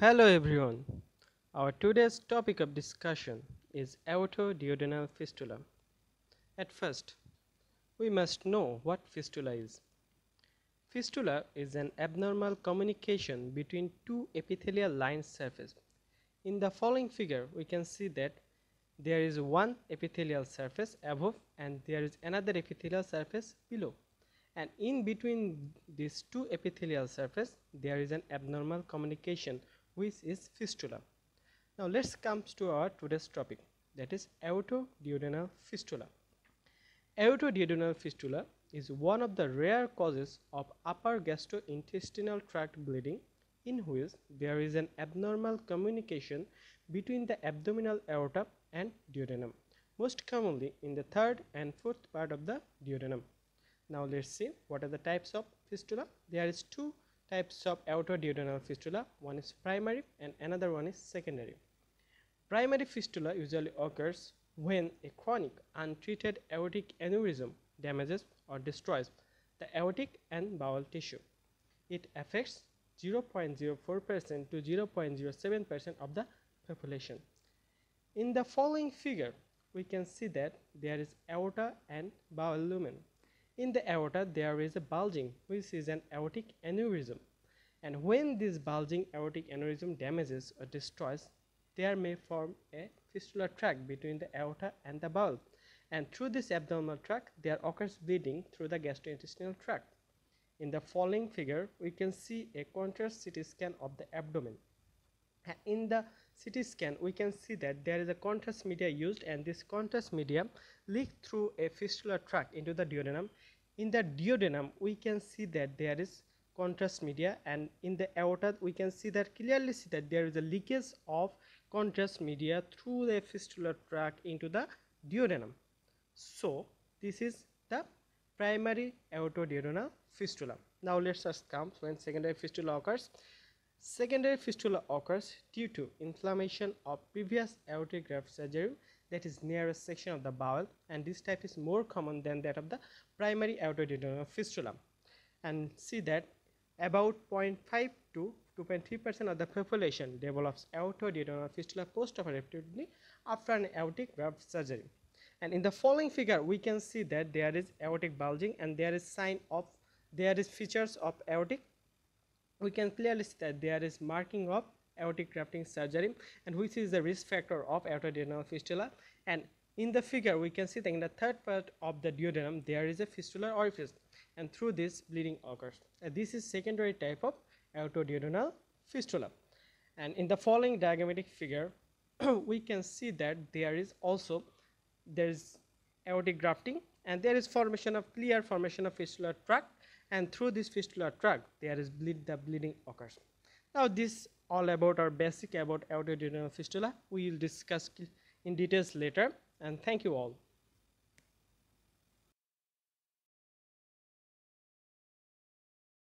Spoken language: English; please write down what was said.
Hello everyone. Our today's topic of discussion is aorto-duodenal fistula. At first, we must know what fistula is. Fistula is an abnormal communication between two epithelial line surfaces. In the following figure, we can see that there is one epithelial surface above and there is another epithelial surface below. And in between these two epithelial surfaces, there is an abnormal communication which is fistula. Now let's come to our today's topic, that is aorto-duodenal fistula. Aorto-duodenal fistula is one of the rare causes of upper gastrointestinal tract bleeding in which there is an abnormal communication between the abdominal aorta and duodenum, most commonly in the third and fourth part of the duodenum. Now let's see what are the types of fistula. There is two types of aorto-duodenal fistula. One is primary and another one is secondary. Primary fistula usually occurs when a chronic untreated aortic aneurysm damages or destroys the aortic and bowel tissue. It affects 0.04% to 0.07% of the population. In the following figure, we can see that there is aorta and bowel lumen. In the aorta, there is a bulging, which is an aortic aneurysm. And when this bulging aortic aneurysm damages or destroys, there may form a fistular tract between the aorta and the bowel. And through this abdominal tract, there occurs bleeding through the gastrointestinal tract. In the following figure, we can see a contrast CT scan of the abdomen. In the CT scan, we can see that there is a contrast media used, and this contrast media leaked through a fistular tract into the duodenum. In the duodenum, we can see that there is contrast media, and in the aorta, we can clearly see that there is a leakage of contrast media through the fistular tract into the duodenum. So this is the primary aorto-duodenal fistula. Now let's just come when secondary fistula occurs. Secondary fistula occurs due to inflammation of previous aortic graft surgery that is near a section of the bowel, and this type is more common than that of the primary aorto-duodenal fistula. And see that about 0.5 to 2.3% of the population develops aorto-duodenal fistula post-operatively after an aortic graft surgery. And in the following figure, we can see that there is aortic bulging and there is features of aortic. We can clearly see that there is marking of aortic grafting surgery, and which is the risk factor of aorto-duodenal fistula. And in the figure, we can see that in the third part of the duodenum, there is a fistular orifice, and through this bleeding occurs. This is secondary type of aorto-duodenal fistula. And in the following diagrammatic figure, we can see that there is aortic grafting, and there is clear formation of fistular tract, and through this fistular tract there is the bleeding occurs. Now this all about our basic about aorto-duodenal fistula. We will discuss in details later, and thank you all.